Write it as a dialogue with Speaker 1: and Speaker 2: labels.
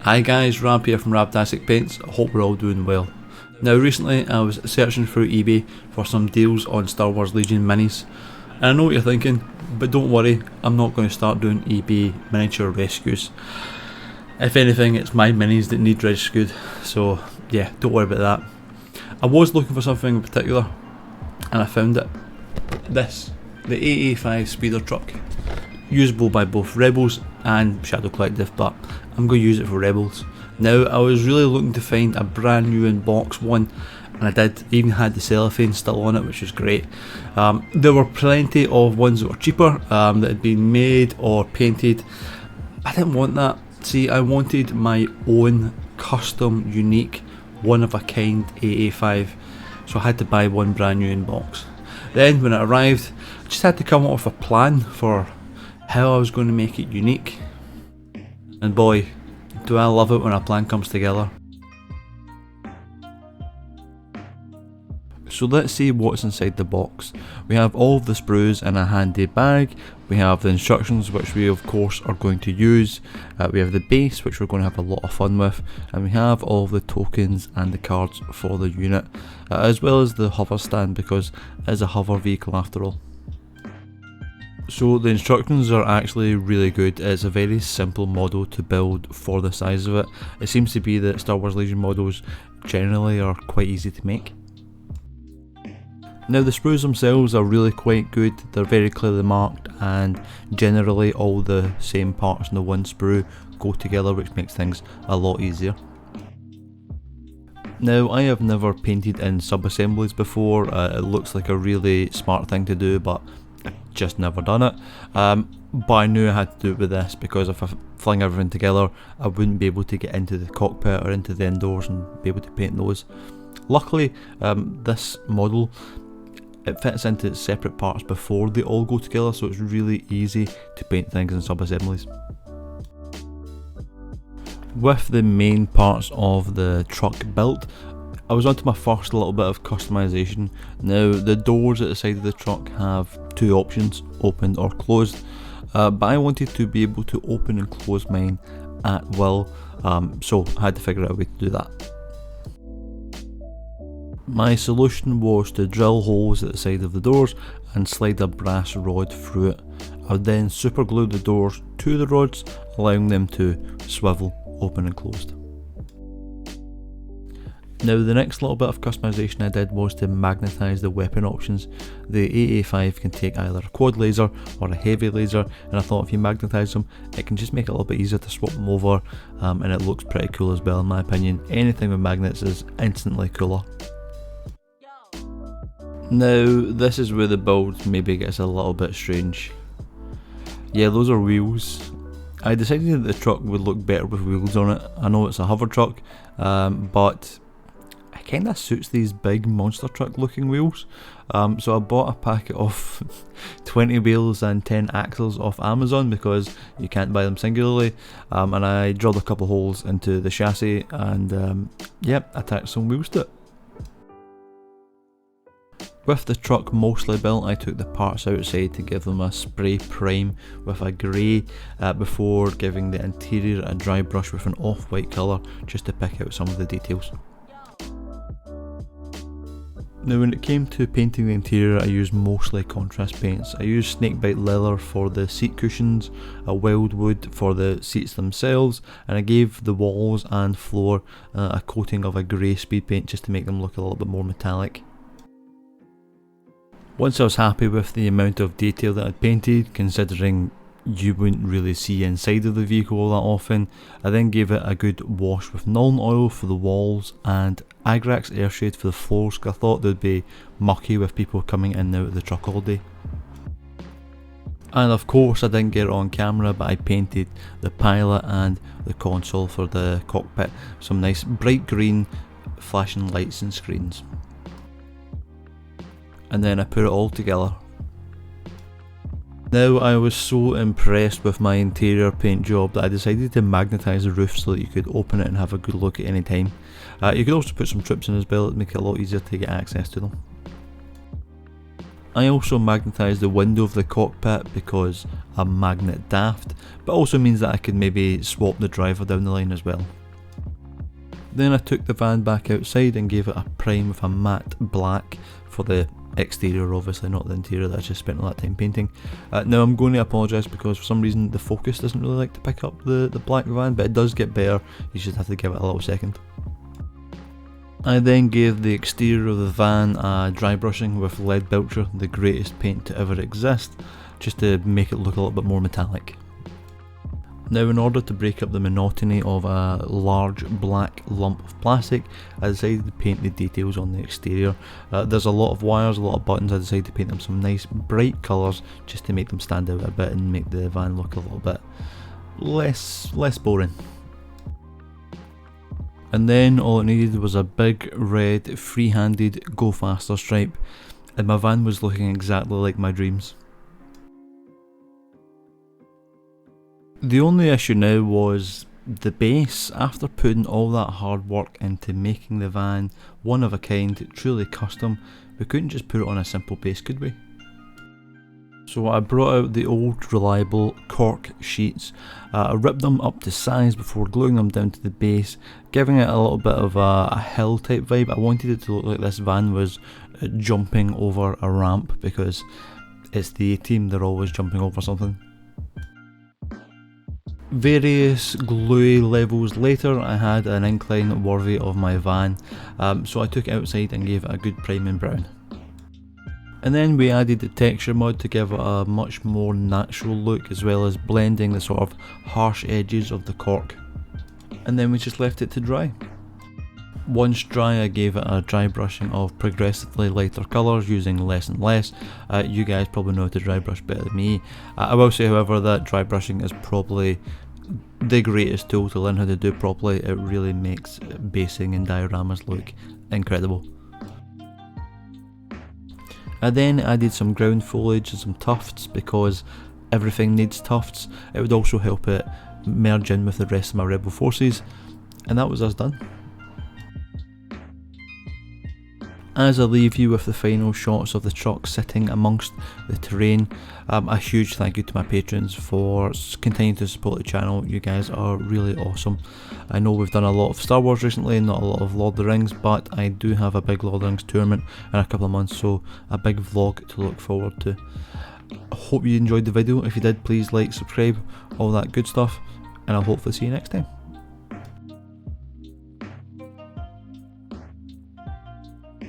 Speaker 1: Hi guys, Rab here from Rabtastic Paints. I hope we're all doing well. Now recently I was searching through eBay for some deals on Star Wars Legion minis, and I know what you're thinking, but don't worry, I'm not going to start doing eBay miniature rescues. If anything, it's my minis that need rescued, so yeah, don't worry about that. I was looking for something in particular and I found it. This, the A-A5 speeder truck. Usable by both Rebels and Shadow Collective, but I'm going to use it for Rebels. Now, I was really looking to find a brand new in box one, and I did. Even had the cellophane still on it, which is great. There were plenty of ones that were cheaper, that had been made or painted. I didn't want that. See, I wanted my own custom, unique, one-of-a-kind A-A5, so I had to buy one brand new in box. Then, when it arrived, I just had to come up with a plan for how I was going to make it unique, and boy, do I love it when a plan comes together. So let's see what's inside the box. We have all of the sprues in a handy bag, we have the instructions which we of course are going to use, we have the base which we're going to have a lot of fun with, and we have all of the tokens and the cards for the unit, as well as the hover stand because it is a hover vehicle after all. So the instructions are actually really good. It's a very simple model to build for the size of it. It seems to be that Star Wars Legion models generally are quite easy to make. Now the sprues themselves are really quite good. They're very clearly marked and generally all the same parts in the one sprue go together, which makes things a lot easier. Now I have never painted in sub-assemblies before. It looks like a really smart thing to do, but just never done it, but I knew I had to do it with this because if I fling everything together I wouldn't be able to get into the cockpit or into the indoors and be able to paint those. Luckily this model, it fits into separate parts before they all go together, so it's really easy to paint things in sub-assemblies. With the main parts of the truck built, I was on to my first little bit of customization. Now the doors at the side of the truck have two options, open or closed, but I wanted to be able to open and close mine at will, so I had to figure out a way to do that. My solution was to drill holes at the side of the doors and slide a brass rod through it. I would then super glue the doors to the rods, allowing them to swivel open and closed. Now the next little bit of customization I did was to magnetise the weapon options. The A-A5 can take either a quad laser or a heavy laser, and I thought if you magnetise them it can just make it a little bit easier to swap them over, and it looks pretty cool as well in my opinion. Anything with magnets is instantly cooler. Now this is where the build maybe gets a little bit strange. Yeah, those are wheels. I decided that the truck would look better with wheels on it. I know it's a hover truck, but it kinda suits these big monster truck looking wheels. So I bought a packet of 20 wheels and 10 axles off Amazon because you can't buy them singularly, and I drilled a couple holes into the chassis and yep, attached some wheels to it. With the truck mostly built, I took the parts outside to give them a spray prime with a grey before giving the interior a dry brush with an off-white colour just to pick out some of the details. Now when it came to painting the interior, I used mostly contrast paints. I used snakebite leather for the seat cushions, a wildwood for the seats themselves, and I gave the walls and floor a coating of a grey speed paint just to make them look a little bit more metallic. Once I was happy with the amount of detail that I'd painted, considering you wouldn't really see inside of the vehicle all that often, I then gave it a good wash with Nuln oil for the walls and Agrax Airshade for the floors because I thought they'd be mucky with people coming in and out of the truck all day. And of course I didn't get it on camera, but I painted the pilot and the console for the cockpit, some nice bright green flashing lights and screens. And then I put it all together. Now I was so impressed with my interior paint job that I decided to magnetise the roof so that you could open it and have a good look at any time. You could also put some trips in as well to make it a lot easier to get access to them. I also magnetised the window of the cockpit because I'm magnet daft, but also means that I could maybe swap the driver down the line as well. Then I took the van back outside and gave it a prime with a matte black for the exterior, obviously not the interior that I just spent all that time painting. Now I'm going to apologise because for some reason the focus doesn't really like to pick up the black van, but it does get better, you just have to give it a little second. I then gave the exterior of the van a dry brushing with Lead Belcher, the greatest paint to ever exist, just to make it look a little bit more metallic. Now, in order to break up the monotony of a large black lump of plastic, I decided to paint the details on the exterior. There's a lot of wires, a lot of buttons. I decided to paint them some nice bright colours just to make them stand out a bit and make the van look a little bit less boring. And then all it needed was a big red free-handed Go Faster stripe, and my van was looking exactly like my dreams. The only issue now was the base. After putting all that hard work into making the van one of a kind, truly custom, we couldn't just put it on a simple base, could we? So I brought out the old reliable cork sheets, I ripped them up to size before gluing them down to the base, giving it a little bit of a hill type vibe. I wanted it to look like this van was jumping over a ramp because it's the A-Team, they're always jumping over something. Various gluey levels later, I had an incline worthy of my van, so I took it outside and gave it a good prime and brown. And then we added the texture mod to give it a much more natural look, as well as blending the sort of harsh edges of the cork. And then we just left it to dry. Once dry, I gave it a dry brushing of progressively lighter colours using less and less. You guys probably know how to dry brush better than me. I will say, however, that dry brushing is probably the greatest tool to learn how to do properly. It really makes basing and dioramas look incredible. I then added some ground foliage and some tufts because everything needs tufts. It would also help it merge in with the rest of my rebel forces, and that was us done. As I leave you with the final shots of the truck sitting amongst the terrain, a huge thank you to my patrons for continuing to support the channel. You guys are really awesome. I know we've done a lot of Star Wars recently, not a lot of Lord of the Rings, but I do have a big Lord of the Rings tournament in a couple of months, so a big vlog to look forward to. I hope you enjoyed the video. If you did, please like, subscribe, all that good stuff, and I'll hopefully see you next time.